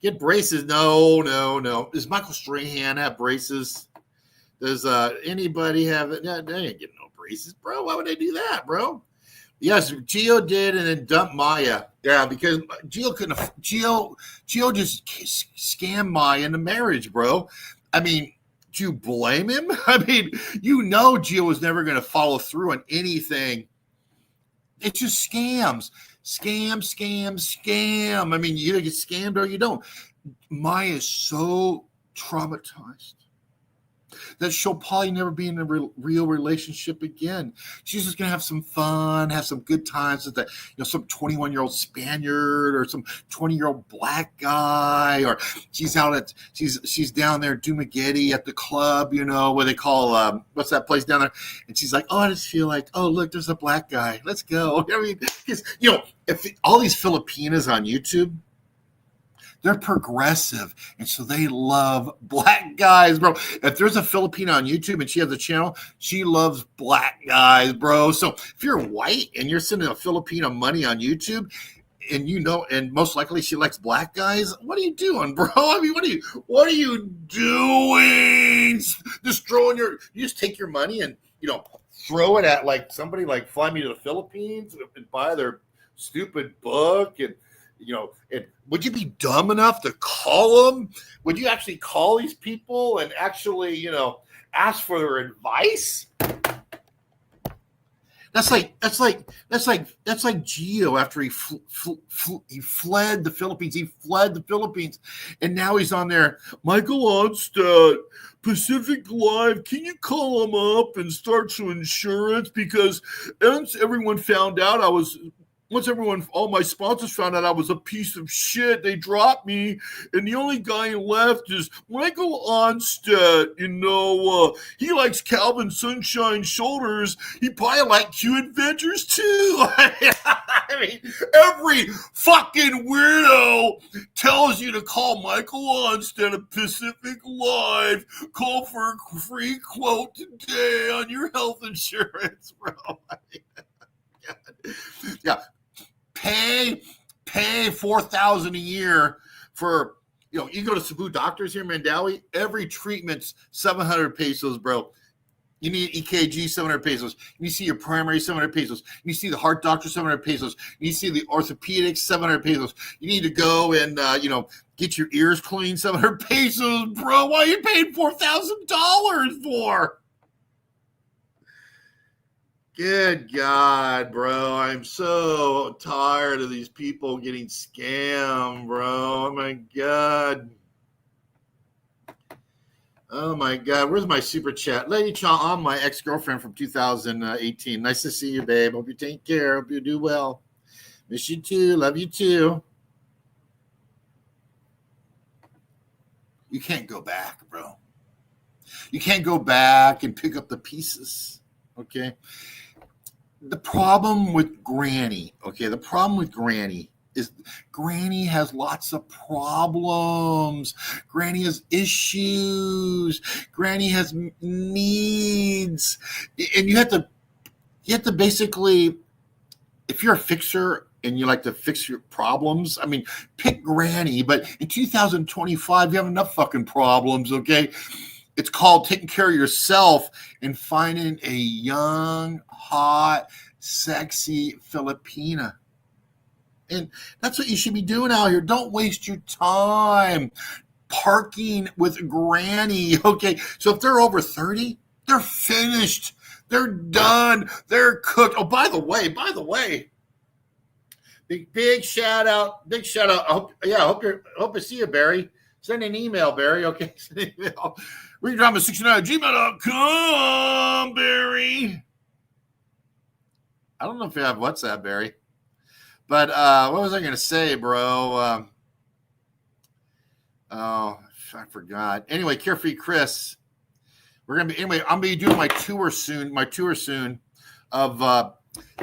Get braces? No. Does Michael Strahan have braces? Does anybody have it? No, they ain't getting no braces, bro. Why would they do that, bro? Yes, Gio did, and then dumped Maya. Yeah, because Gio just scammed Maya into marriage, bro. I mean, do you blame him? I mean, Gio was never going to follow through on anything. It's just scams. Scam. I mean, you either get scammed or you don't. Maya is so traumatized that she'll probably never be in a real relationship again. She's just gonna have some fun, have some good times with that, some 21-year-old Spaniard or some 20-year-old black guy, or she's down there at Dumageddon at the club, where they call what's that place down there? And she's like, oh, I just feel like, oh, look, there's a black guy. Let's go. I mean, because if all these Filipinas on YouTube, they're progressive, and so they love black guys, bro. If there's a Filipina on YouTube and she has a channel, she loves black guys, bro. So if you're white and you're sending a Filipina money on YouTube, and and most likely she likes black guys, what are you doing, bro? I mean, what are you doing? You just take your money and throw it at like somebody like Fly Me to the Philippines and buy their stupid book, and and would you be dumb enough to call them? Would you actually call these people and actually, ask for their advice? That's like Gio after he fled the Philippines. He fled the Philippines, and now he's on there. Michael Onstad, Pacific Life, can you call him up and start some insurance? Because once all my sponsors found out I was a piece of shit, they dropped me, and the only guy left is Michael Onstad. He likes Calvin Sunshine Shoulders. He probably likes Q Adventures too. I mean, every fucking weirdo tells you to call Michael Onstad of Pacific Life. Call for a free quote today on your health insurance, bro. Yeah. Pay $4,000 a year for, you go to Cebu Doctors here in Mandawi, every treatment's 700 pesos, bro. You need EKG, 700 pesos. You see your primary, 700 pesos. You see the heart doctor, 700 pesos. You see the orthopedics, 700 pesos. You need to go and, get your ears cleaned, 700 pesos, bro. Why are you paying $4,000 for? Good God, bro. I'm so tired of these people getting scammed, bro. Oh, my God. Where's my super chat? Lady Cha, I'm my ex-girlfriend from 2018. Nice to see you, babe. Hope you take care. Hope you do well. Miss you too. Love you too. You can't go back, bro. You can't go back and pick up the pieces, okay? The problem with Granny is Granny has lots of problems. Granny has issues. Granny has needs. And you have to basically, if you're a fixer and you like to fix your problems, I mean, pick Granny. But in 2025, you have enough fucking problems, okay? It's called taking care of yourself and finding a young, hot, sexy Filipina. And that's what you should be doing out here. Don't waste your time parking with Granny. Okay, so if they're over 30, they're finished. They're done. They're cooked. Oh, by the way, big shout out. I hope I see you, Barry. Send an email, Barry. Okay, send an email. ReadDrama69@gmail.com, Barry. I don't know if you have WhatsApp, Barry. But what was I going to say, bro? I forgot. Anyway, Carefree Chris. I'm gonna be doing my tour soon of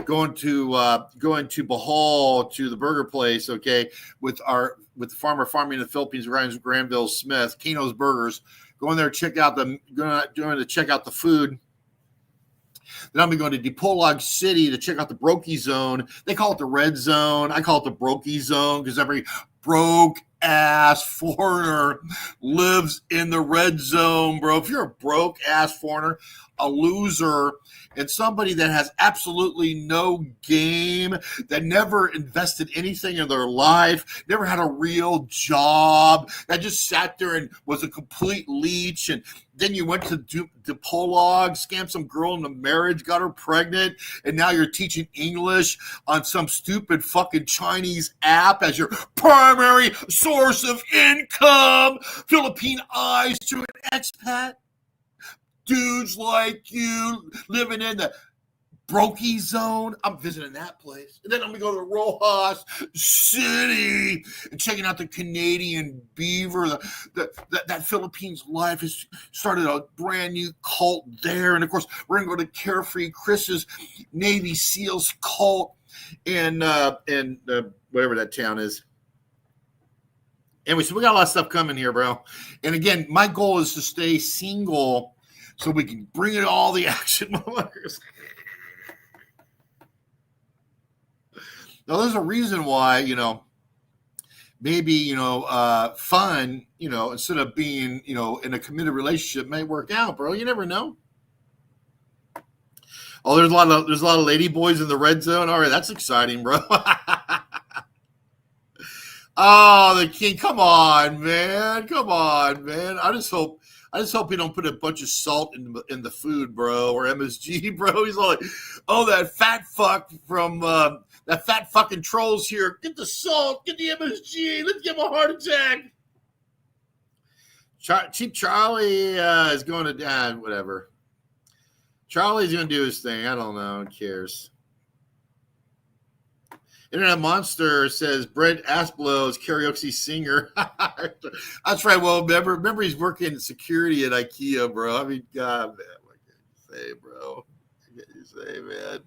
going to Bohol to the burger place, okay, with the farmer farming in the Philippines, Ryan's Granville Smith, Keno's Burgers. Going there to check out the food. Then I'll be going to Dipolog City to check out the Brokey Zone. They call it the Red Zone. I call it the Brokey Zone because every broke ass foreigner lives in the red zone, bro. If you're a broke ass foreigner, a loser, and somebody that has absolutely no game, that never invested anything in their life, never had a real job, that just sat there and was a complete leech, and then you went to Dipolog, scammed some girl into marriage, got her pregnant, and now you're teaching English on some stupid fucking Chinese app as your primary source of income. Philippine eyes to an expat. Dudes like you living in the Brokey Zone. I'm visiting that place. And then I'm going to go to Rojas City and checking out the Canadian beaver. That Philippines life has started a brand new cult there. And, of course, we're going to go to Carefree Chris's Navy SEALs cult in whatever that town is. Anyway, so we got a lot of stuff coming here, bro. And, again, my goal is to stay single so we can bring in all the action motherfuckers. Now, there's a reason why, maybe, fun, instead of being, in a committed relationship may work out, bro. You never know. Oh, there's a lot of lady boys in the red zone. All right, that's exciting, bro. Oh, the king. Come on, man. I just hope he don't put a bunch of salt in the food, bro, or MSG, bro. He's all like, oh, that fat fuck from that fat fucking trolls here. Get the salt, get the MSG. Let's give him a heart attack. Cheap Charlie is going to whatever. Charlie's going to do his thing. I don't know. Who cares? Internet Monster says Brent Asplow is karaoke singer. That's right. Well, remember he's working security at IKEA, bro. I mean, God, man, what can you say, bro? What can you say, man?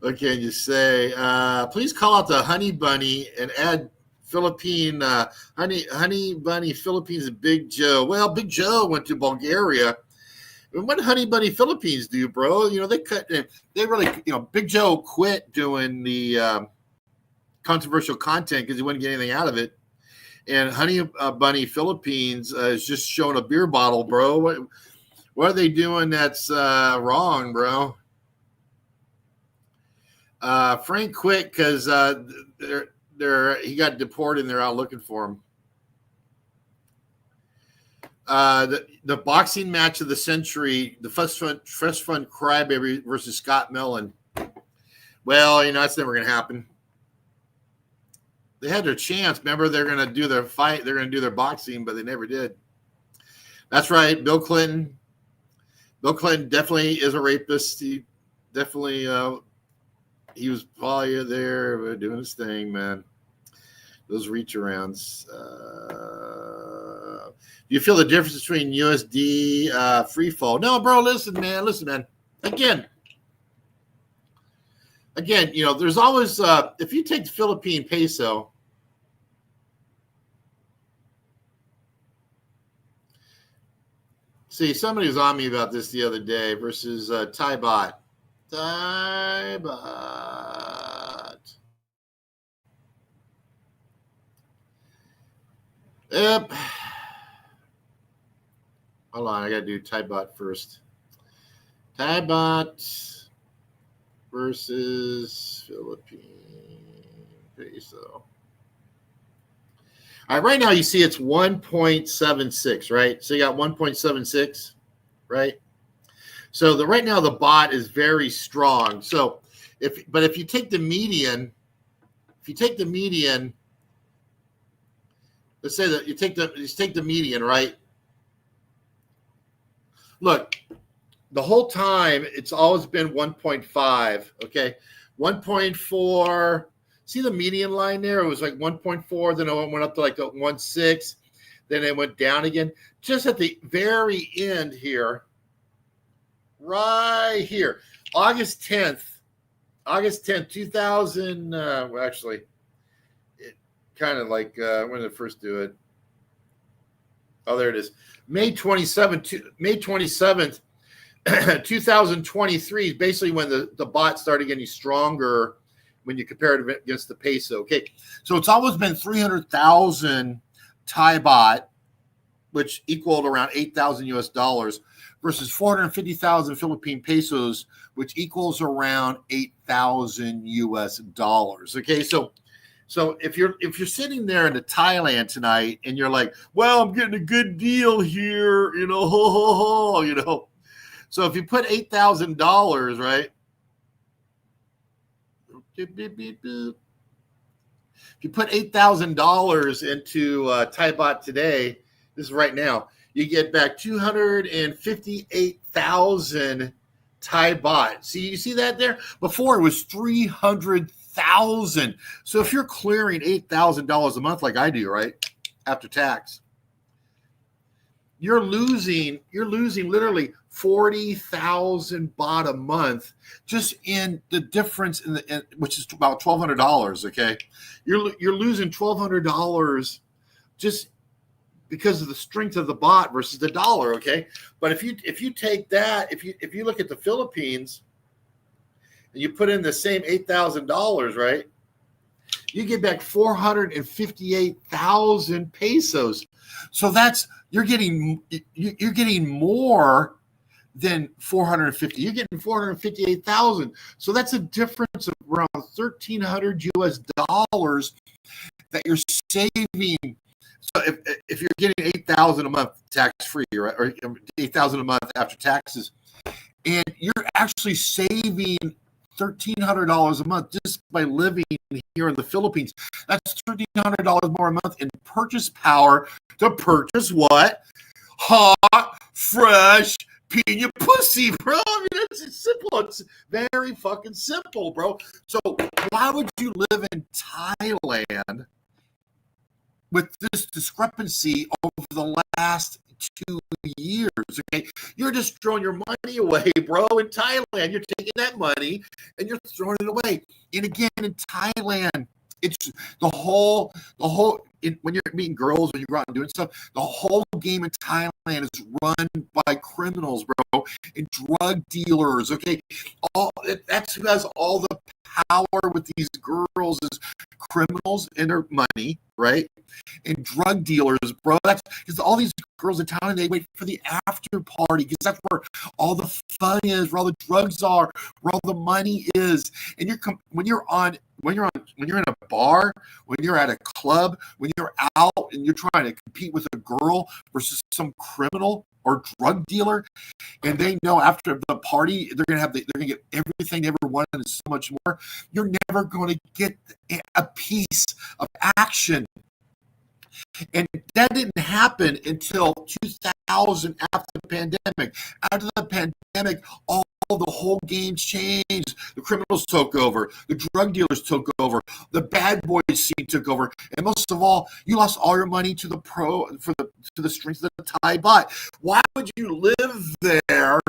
What can you say? Please call out the Honey Bunny and add Philippine Honey Bunny Philippines and Big Joe. Well, Big Joe went to Bulgaria. And what did Honey Bunny Philippines do, bro? They really, Big Joe quit doing the controversial content because he wouldn't get anything out of it. And Honey Bunny Philippines is just showing a beer bottle, bro. What are they doing that's wrong, bro? Frank quit because he got deported and they're out looking for him. The boxing match of the century, the Fresh Fun Crybaby versus Scott Mellon. Well, that's never going to happen. They had their chance. Remember, they're going to do their fight. They're going to do their boxing, but they never did. That's right. Bill Clinton. Bill Clinton definitely is a rapist. He definitely, he was probably there doing his thing, man. Those reach arounds. Do you feel the difference between USD free fall? No, bro. Listen, man. Again, there's always if you take the Philippine peso. See, somebody was on me about this the other day versus Thai baht. Thai baht. Yep. Hold on, I got to do Thai baht first. Thai baht versus Philippine peso. All right, right now you see it's 1.76, right? So you got 1.76, right? So right now the bot is very strong. So if you take the median, let's say that you take the median, right? Look, the whole time it's always been 1.5. Okay, 1.4. See the median line there? It was like 1.4, then it went up to like a 1.6, then it went down again. Just at the very end here, right here, August 10th, 2000. Well, actually, it kind of like when did it first do it? Oh, there it is. May 27th, 2023 is basically when the bot started getting stronger when you compare it against the peso. Okay, so it's always been 300,000 Thai baht, which equaled around 8,000 US dollars, versus 450,000 Philippine pesos, which equals around 8,000 US dollars. Okay, so if you're sitting there in Thailand tonight and you're like, well, I'm getting a good deal here, ho ho ho, So if you put $8,000, right? If you put $8,000 into Thai baht today, this is right now, you get back 258,000 Thai baht. See, you see that there? Before it was 300,000. So if you're clearing $8,000 a month like I do, right, after tax, you're losing literally 40,000 baht a month just in the difference which is about $1,200. Okay, you're losing $1,200 just because of the strength of the baht versus the dollar. Okay, but if you take that, if you look at the Philippines and you put in the same $8,000, right, you get back 458,000 pesos. So you're getting more than 450. You're getting 458,000. So that's a difference of around 1,300 US dollars that you're saving. So if you're getting 8,000 a month tax free, right, or 8,000 a month after taxes, and you're actually saving $1,300 a month just by living here in the Philippines. That's $1,300 more a month in purchase power to purchase what? Hot, fresh pina pussy, bro. I mean, it's simple. It's very fucking simple, bro. So why would you live in Thailand with this discrepancy over the last 2 years? Okay, you're just throwing your money away, bro. In Thailand, you're taking that money and you're throwing it away. And again, in Thailand, it's the whole when you're meeting girls, when you go out and doing stuff, the whole game in Thailand is run by criminals, bro, and drug dealers. Okay, that's who has all the power with these girls is criminals and their money, right? And drug dealers, bro. That's because all these girls in town, they wait for the after party because that's where all the fun is, where all the drugs are, where all the money is. And when you're in a bar, when you're at a club, when you're out and you're trying to compete with a girl versus some criminal or drug dealer, and they know after the party they're gonna get everything they ever wanted and so much more. You're never going to get a piece of action. And that didn't happen until 2000, after the pandemic. After the pandemic, the whole game changed. The criminals took over. The drug dealers took over. The bad boys scene took over. And most of all, you lost all your money to the strength of the Thai baht. Why would you live there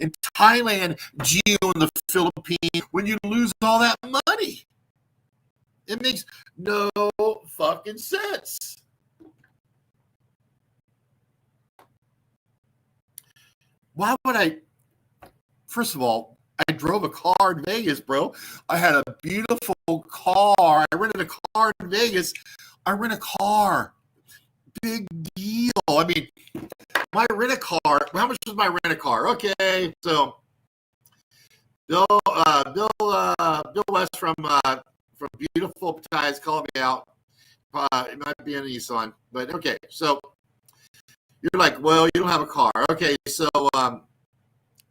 in Thailand, Geo, in the Philippines, when you lose all that money? It makes no fucking sense. Why would I? First of all, I drove a car in Vegas, bro. I had a beautiful car. I rented a car in Vegas. I rent a car. Big deal. I mean, my rent-a-car, how much was my rent-a-car? Okay, so Bill West from beautiful Thais called me out. It might be an Nissan, but okay. So you're like, well, you don't have a car. Okay, so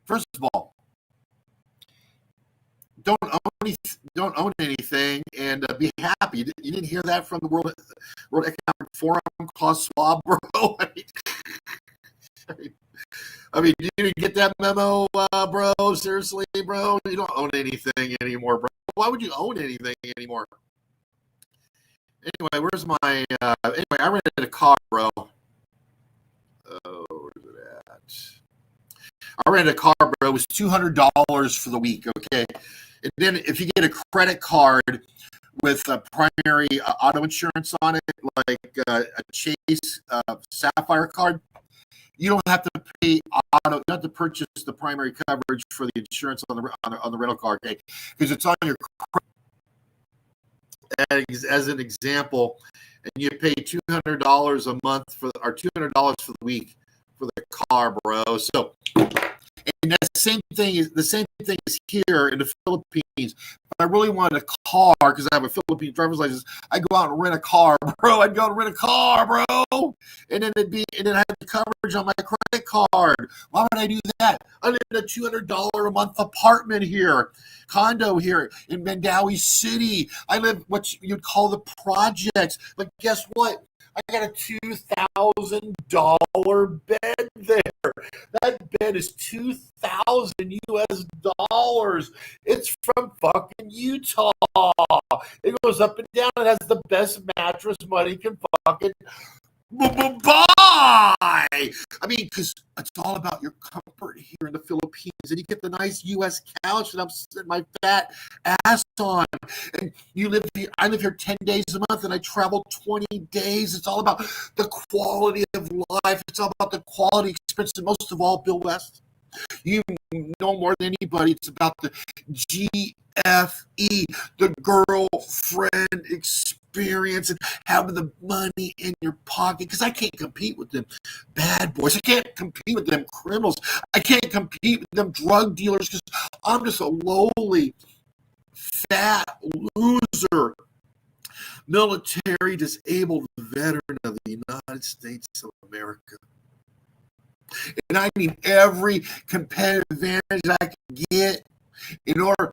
First of all, don't own anything and be happy. You didn't hear that from the World Economic Forum, Klaus Schwab, bro? I mean, you didn't get that memo, bro? Seriously, bro? You don't own anything anymore, bro. Why would you own anything anymore? Anyway, where's my... anyway, I rented a car, bro. Oh, where's it at? I rented a car, bro. It was $200 for the week, okay? And then if you get a credit card with a primary auto insurance on it, like a Chase Sapphire card, you don't have to pay auto. You don't have to purchase the primary coverage for the insurance on the rental car, okay? Because it's on your credit. As an example, and you pay $200 a month or $200 for the week for the car, bro. So, and that same thing is here in the Philippines. If I really wanted a car because I have a Philippine driver's license, I'd go out and rent a car, bro. I'd go and rent a car, bro. And then I had the coverage on my credit card. Why would I do that? I live in a $200 a month apartment here, condo here in Mandawi City. I live what you'd call the projects. But guess what? I got a $2,000 bed there. That bed is $2,000 US dollars. It's from fucking Utah. It goes up and down. It has the best mattress money can fucking buy. I mean, because it's all about your comfort here in the Philippines, and you get the nice U.S. couch that I'm sitting my fat ass on. And you live here. I live here 10 days a month, and I travel 20 days. It's all about the quality of life. It's all about the quality experience, and most of all, Bill West, you know more than anybody. It's about the GFE, the girlfriend experience, and having the money in your pocket. Because I can't compete with them bad boys. I can't compete with them criminals. I can't compete with them drug dealers because I'm just a lowly, fat loser, military disabled veteran of the United States of America. And I need every competitive advantage I can get in order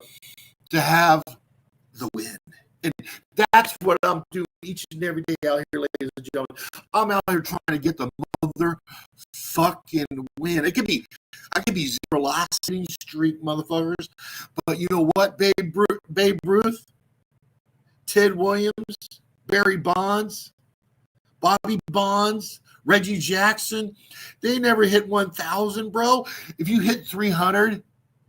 to have the win. And that's what I'm doing each and every day out here, ladies and gentlemen. I'm out here trying to get the motherfucking win. I could be zero lasting streak, motherfuckers. But you know what, Babe Ruth, Ted Williams, Barry Bonds, Bobby Bonds, Reggie Jackson, they never hit 1,000, bro. If you hit 300,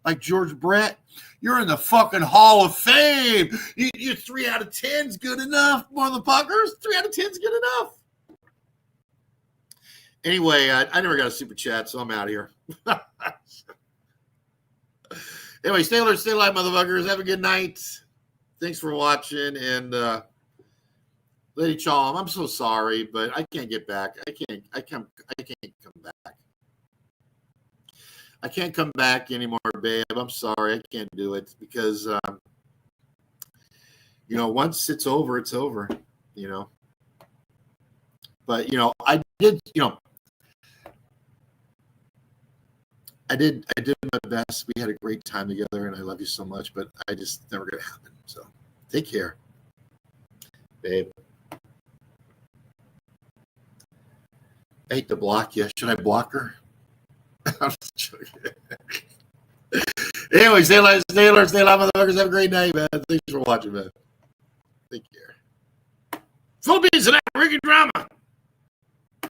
like George Brett, you're in the fucking Hall of Fame. You're 3 out of 10 is good enough, motherfuckers. 3 out of 10 is good enough. Anyway, I never got a super chat, so I'm out of here. Anyway, stay alert, stay alive, motherfuckers. Have a good night. Thanks for watching, and Lady Chalm, I'm so sorry, but I can't get back. I can't come back. I can't come back anymore, babe. I'm sorry. I can't do it because, once it's over, it's over, But, I did my best. We had a great time together, and I love you so much, but I just never going to happen. So take care, babe. I hate to block you. Should I block her? I'm just joking. Anyway, stay alive, motherfuckers. Have a great night, man. Thanks for watching, man. Take care. Philippines and African drama.